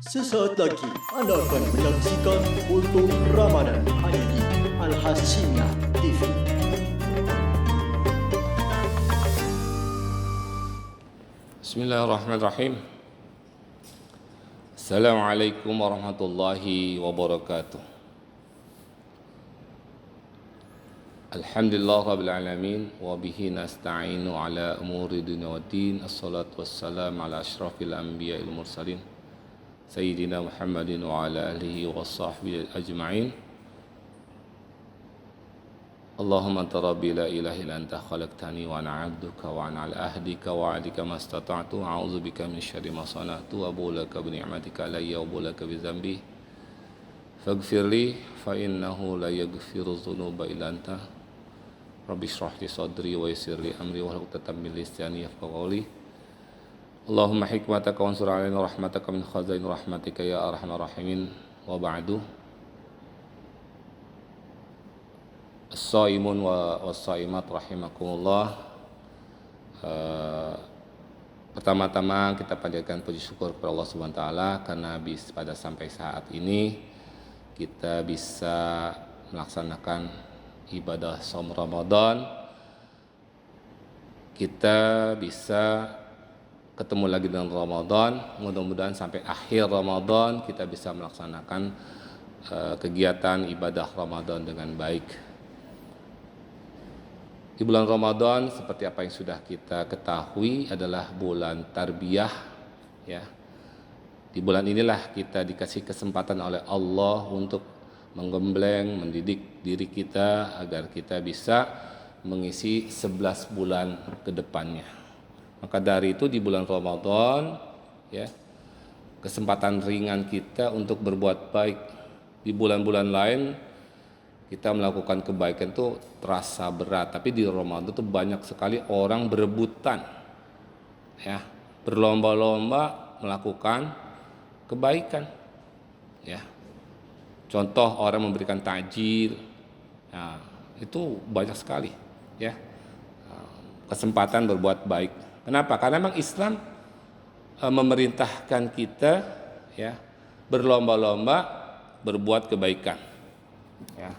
Sesaat lagi Anda akan menyaksikan Kultur Ramadan hanya di Al-Hasinah TV. Bismillahirrahmanirrahim. Assalamualaikum warahmatullahi wabarakatuh. Alhamdulillah rabbil alamin wa bihi nasta'inu ala umuri dunya waddin. Assalatu wassalamu ala asyrafil anbiya'il mursalin Sayyidina Muhammadin wa ala alihi wa sahbihi ajma'in. Allahumma anta rabbi la ilaha illa anta khalaqtani wa ana 'abduka wa ana 'ala ahdika wa 'adika mastata'tu a'udzu bika min syarri ma sana'tu wa bulaka bi ni'matika alayya wa bulaka bi dzambi faghfirli fa innahu la yaghfiru dzunuba illa anta. Rabbi shrah li sadri wa yassir li amri wahlul 'uqdatam min lisani yafqahu qawli. Allahumma hikmataka wa ansur 'alaina rahmataka min khazain rahmatika ya arhamar rahimin. Wa ba'du. As-saimun wa was-saimat rahimakumullah. Pertama-tama kita panjatkan puji syukur kepada Allah Subhanahu wa taala karena pada sampai saat ini kita bisa melaksanakan ibadah shaum Ramadan. Kita bisa ketemu lagi dengan Ramadan. Mudah-mudahan sampai akhir Ramadan kita bisa melaksanakan kegiatan ibadah Ramadan dengan baik. Di bulan Ramadan seperti apa yang sudah kita ketahui adalah bulan tarbiyah, ya. Di bulan inilah kita dikasih kesempatan oleh Allah untuk menggembleng, mendidik diri kita agar kita bisa mengisi 11 bulan ke depannya. Maka dari itu di bulan Ramadan, ya, kesempatan ringan kita untuk berbuat baik. Di bulan-bulan lain kita melakukan kebaikan itu terasa berat, tapi di Ramadan itu banyak sekali orang berebutan, ya, berlomba-lomba melakukan kebaikan, ya. Contoh orang memberikan takjil, ya, itu banyak sekali, ya, kesempatan berbuat baik. Kenapa? Karena memang Islam memerintahkan kita, ya, berlomba-lomba berbuat kebaikan, ya.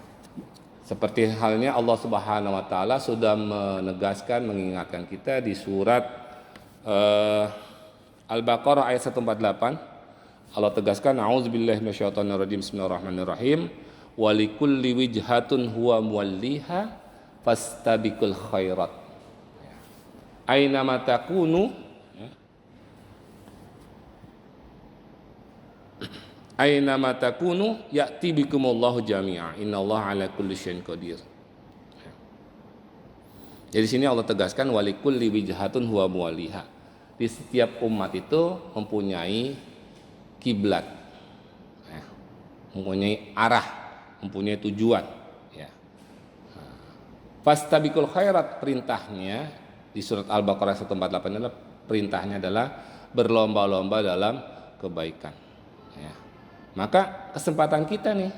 Seperti halnya Allah Subhanahu wa taala sudah menegaskan, mengingatkan kita di surat Al-Baqarah ayat 148. Allah tegaskan, a'udzubillahi minasyaitonirrajim, bismillahirrahmanirrahim, walikulli wijhatun huwa muwalliha fastabiqul khairat aina ma takunu, aina ma takunu ya'ti bikumullahu jami'a innallaha ala kulli syai'in qadir. Jadi sini Allah tegaskan walikulli wijhatun huwa muwalliha. Di setiap umat itu mempunyai kiblat, ya, mempunyai arah, mempunyai tujuan, ya. Fastabiqul khairat, perintahnya di surat Al-Baqarah 148 adalah perintahnya adalah berlomba-lomba dalam kebaikan, ya. Maka kesempatan kita nih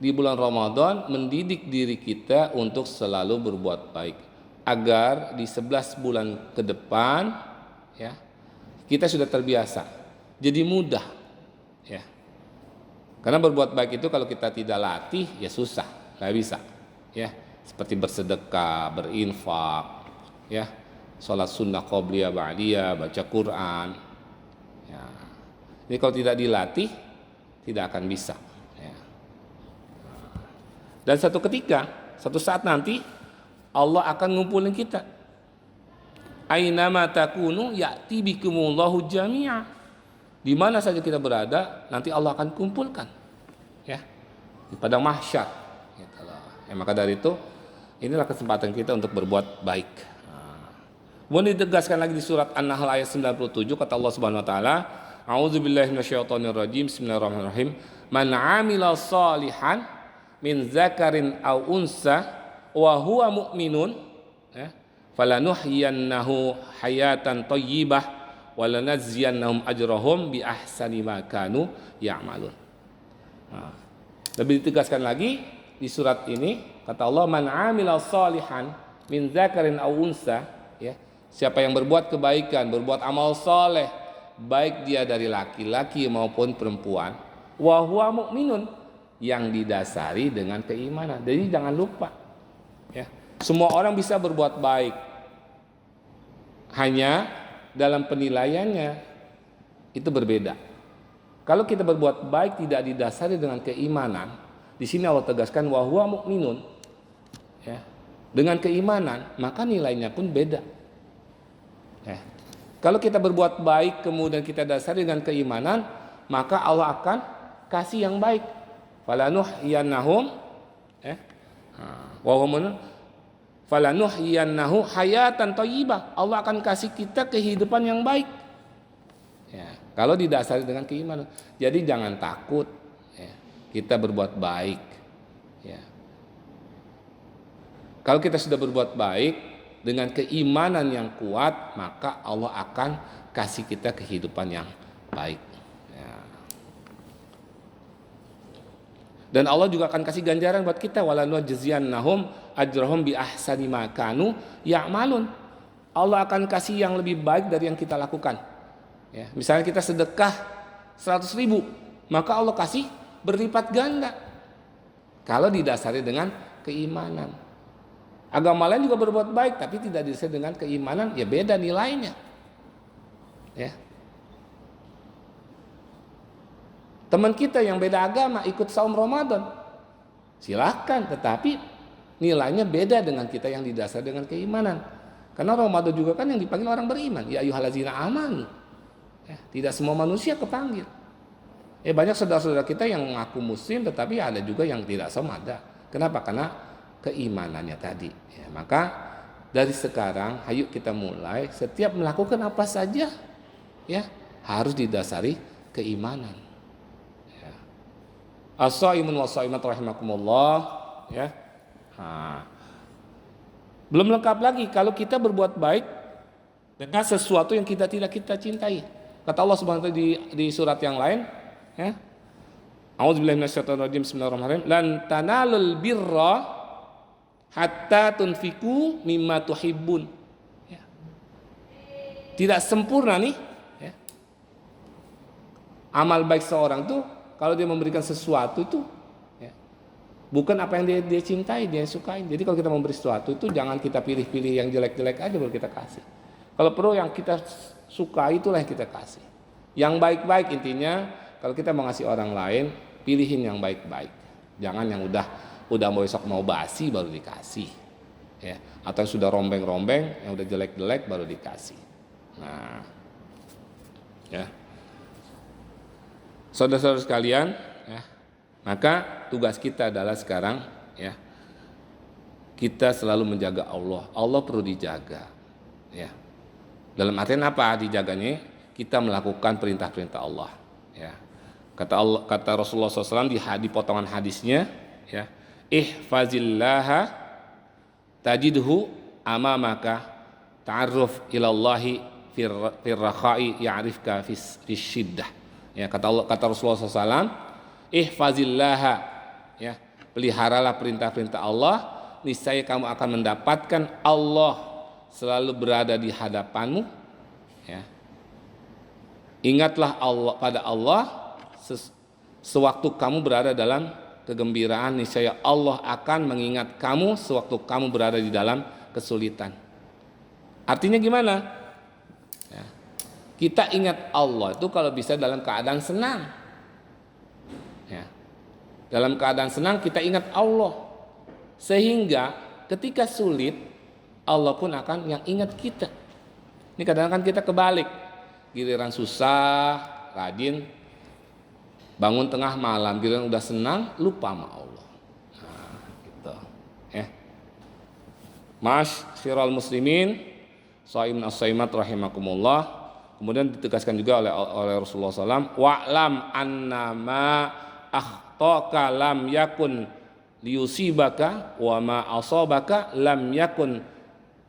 di bulan Ramadan mendidik diri kita untuk selalu berbuat baik agar di 11 bulan ke depan, ya, kita sudah terbiasa, jadi mudah, ya. Karena berbuat baik itu kalau kita tidak latih ya susah, nggak bisa, ya. Seperti bersedekah, berinfak, ya, sholat sunnah qobliyah ba'diyah, baca Quran, ya. Jadi kalau tidak dilatih tidak akan bisa, ya. Dan satu ketika, satu saat nanti Allah akan ngumpulin kita. Aina ma takunu ya'ti bikumullahu jami'a. Di mana saja kita berada, nanti Allah akan kumpulkan, ya, di padang mahsyar, gitu loh. Ya, maka dari itu inilah kesempatan kita untuk berbuat baik. Kemudian ditegaskan lagi di surat An-Nahl ayat 97, kata Allah Subhanahu wa taala, a'udzubillahi minasyaitonirrajim, bismillahirrahmanirrahim, man 'amila shalihan min zakarin aw unsa wa huwa mu'minun, ya, falanuhyiyannahu hayatan thayyibah walanajziyannahum ajrahum bi ahsani ma kanu ya'malun. Lebih ditegaskan lagi di surat ini, kata Allah, man 'amila shalihan min zakarin aw unsa, ya, siapa yang berbuat kebaikan, berbuat amal soleh baik dia dari laki-laki maupun perempuan, wa huwa mu'minun, yang didasari dengan keimanan. Jadi jangan lupa, ya, semua orang bisa berbuat baik, hanya dalam penilaiannya itu berbeda. Kalau kita berbuat baik tidak didasari dengan keimanan, di sini Allah tegaskan wa huwa mu'minun, ya, dengan keimanan, maka nilainya pun beda. Ya. Kalau kita berbuat baik kemudian kita dasari dengan keimanan, maka Allah akan kasih yang baik. Falanuhyiyannahum, wa hum falanuhyiyannahu hayatan thayyibah. Allah akan kasih kita kehidupan yang baik. Ya, kalau didasari dengan keimanan. Jadi jangan takut, ya, kita berbuat baik. Ya. Kalau kita sudah berbuat baik dengan keimanan yang kuat, maka Allah akan kasih kita kehidupan yang baik. Ya. Dan Allah juga akan kasih ganjaran buat kita, walanajziyannahum ajrahum bi ahsani ma kanu ya'malun. Allah akan kasih yang lebih baik dari yang kita lakukan. Ya, misalnya kita sedekah 100.000, maka Allah kasih berlipat ganda. Kalau didasari dengan keimanan. Agama lain juga berbuat baik, tapi tidak didasari dengan keimanan, ya beda nilainya. Ya. Teman kita yang beda agama ikut saum Ramadan, silahkan, tetapi nilainya beda dengan kita yang didasari dengan keimanan. Karena Ramadan juga kan yang dipanggil orang beriman, ya ayyuhallazina amanu. Ya, tidak semua manusia kepanggil. Banyak saudara-saudara kita yang mengaku muslim, tetapi ada juga yang tidak saum, ada. Kenapa? Karena keimanannya tadi. Ya, maka dari sekarang, ayo kita mulai setiap melakukan apa saja, ya harus didasari keimanan. Ya. As-shaimun was-shaimat rahimakumullah. Ya. Belum lengkap lagi kalau kita berbuat baik dengan sesuatu yang tidak kita cintai. Kata Allah Subhanahu wa taala di surat yang lain, ya. A'udzubillahi minasyaitonir rajim. Bismillahirrahmanirrahim. Lan tanalul birra hatta tunfiku mimma tuhibbun. Ya. Tidak sempurna nih, ya. Amal baik seorang tuh kalau dia memberikan sesuatu itu, ya, bukan apa yang dia cintai, dia sukai. Jadi kalau kita memberi sesuatu itu jangan kita pilih-pilih yang jelek-jelek aja baru kita kasih. Kalau perlu yang kita sukai itulah yang kita kasih. Yang baik-baik, intinya kalau kita mau ngasih orang lain, pilihin yang baik-baik. Jangan yang udah mau besok mau basi baru dikasih, ya, atau yang sudah rombeng-rombeng, yang udah jelek-jelek baru dikasih. Nah, ya, saudara-saudara sekalian, ya, maka tugas kita adalah sekarang, ya, kita selalu menjaga Allah. Allah perlu dijaga, ya. Dalam artian apa dijaganya? Kita melakukan perintah-perintah Allah, ya. Kata Rasulullah SAW di potongan hadisnya, ya, ihfazillaha tajidhu amamaka ta'arruf ilallahi firrakhai ya'rifka fisyiddah. Ya, kata Rasulullah SAW, ihfazillaha, ya, peliharalah perintah-perintah Allah, niscaya kamu akan mendapatkan Allah selalu berada di hadapanmu, ya. Ingatlah pada Allah sewaktu kamu berada dalam kegembiraan, niscaya Allah akan mengingat kamu sewaktu kamu berada di dalam kesulitan. Artinya gimana? Ya, kita ingat Allah itu kalau bisa dalam keadaan senang. Ya, dalam keadaan senang kita ingat Allah, sehingga ketika sulit Allah pun akan yang ingat kita. Ini kadang-kadang kita kebalik, giliran susah, rajin bangun tengah malam, giliran udah senang lupa sama Allah. Nah, gitu. Masyiral muslimin, shaimin as-shaimat rahimakumullah. Kemudian ditegaskan juga oleh Rasulullah SAW, wa'lam annama akhtaka lam yakun liyusibaka wa ma asabaka lam yakun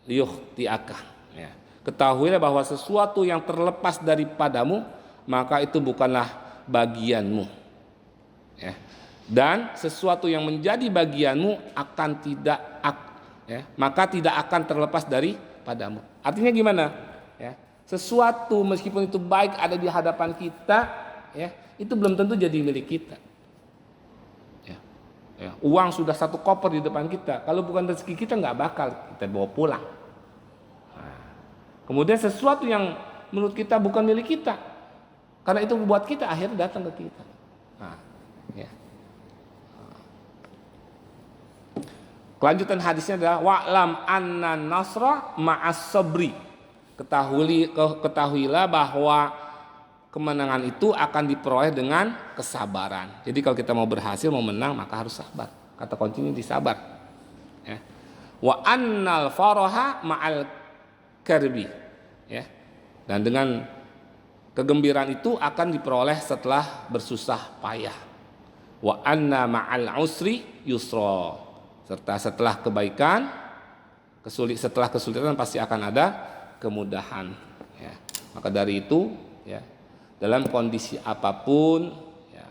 liyukhtiaka. Ya. Ketahuilah bahwa sesuatu yang terlepas daripadamu maka itu bukanlah bagianmu, ya. Dan sesuatu yang menjadi bagianmu akan maka tidak akan terlepas daripadamu. Artinya gimana? Ya. sesuatu meskipun itu baik ada di hadapan kita, ya, itu belum tentu jadi milik kita. Ya, uang sudah 1 koper di depan kita, kalau bukan rezeki kita nggak bakal kita bawa pulang. Nah, kemudian sesuatu yang menurut kita bukan milik kita, karena itu buat kita akhirnya datang ke kita. Nah, ya. Kelanjutan hadisnya adalah wa'lam anna nasra ma'as sabri. Ketahuilah bahwa kemenangan itu akan diperoleh dengan kesabaran. Jadi kalau kita mau berhasil, mau menang, maka harus sabar. Kata kuncinya di sabar. Ya. Wa annal faraha ma'al karbi. Ya. Dan dengan kegembiraan itu akan diperoleh setelah bersusah payah. Wa anna ma'al usri yusra. Serta setelah kebaikan, setelah kesulitan pasti akan ada kemudahan. Ya. Maka dari itu, ya, dalam kondisi apapun, ya,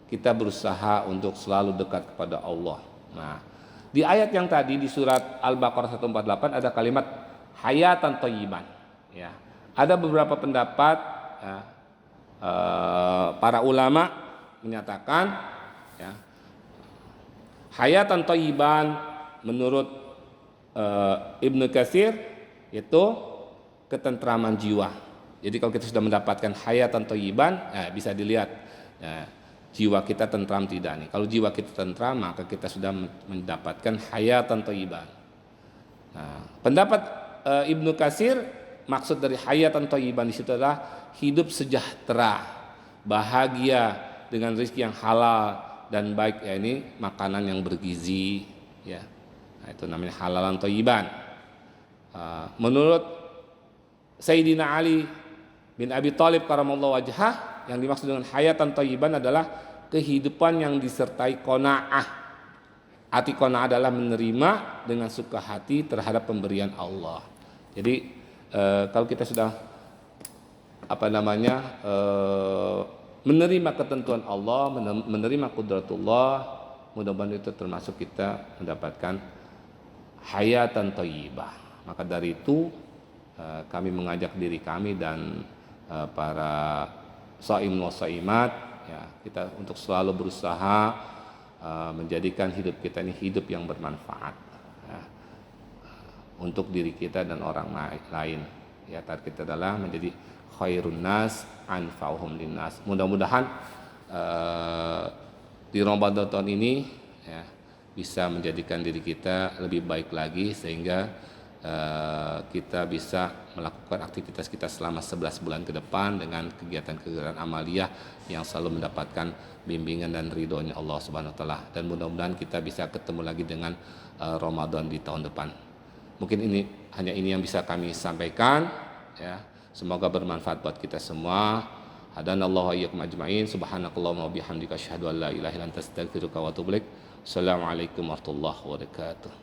kita berusaha untuk selalu dekat kepada Allah. Nah, di ayat yang tadi di surat Al-Baqarah 148 ada kalimat hayatan thayyiban. Ya. Ada beberapa pendapat, ya, para ulama menyatakan, ya, hayatan thayyiban menurut Ibnu Katsir itu ketentraman jiwa. Jadi kalau kita sudah mendapatkan hayatan thayyiban, bisa dilihat, jiwa kita tentram tidak nih. Kalau jiwa kita tentram, maka kita sudah mendapatkan hayatan thayyiban. Nah, pendapat Ibnu Katsir, maksud dari hayatan thayyiban di situ adalah hidup sejahtera, bahagia dengan rezeki yang halal dan baik, ya, ini makanan yang bergizi, ya. Nah, itu namanya halalan thayyiban. Menurut Sayyidina Ali bin Abi Thalib karamallahu wajhah, yang dimaksud dengan hayatan thayyiban adalah kehidupan yang disertai qanaah. Arti qanaah adalah menerima dengan suka hati terhadap pemberian Allah. Jadi kalau kita sudah menerima ketentuan Allah, menerima qudratullah, mudah-mudahan itu termasuk kita mendapatkan hayatan thayyibah. Maka dari itu kami mengajak diri kami dan para shaim wa shaimat, ya, kita untuk selalu berusaha menjadikan hidup kita ini hidup yang bermanfaat, ya, untuk diri kita dan orang lain. Ya, target kita adalah menjadi khairun nas anfa'uhum linnas. Mudah-mudahan di Ramadan tahun ini, ya, bisa menjadikan diri kita lebih baik lagi sehingga kita bisa melakukan aktivitas kita selama 11 bulan ke depan dengan kegiatan-kegiatan amaliyah yang selalu mendapatkan bimbingan dan ridhonya Allah Subhanahu wa taala, dan mudah-mudahan kita bisa ketemu lagi dengan Ramadan di tahun depan. Mungkin hanya ini yang bisa kami sampaikan, ya. Semoga bermanfaat buat kita semua. Hadanallahu wa iyyakum ajmain. Subhanakallahumma wa bihamdika asyhadu an la ilaha illa anta astaghfiruka wa atubu ilaik. Assalamualaikum warahmatullahi wabarakatuh.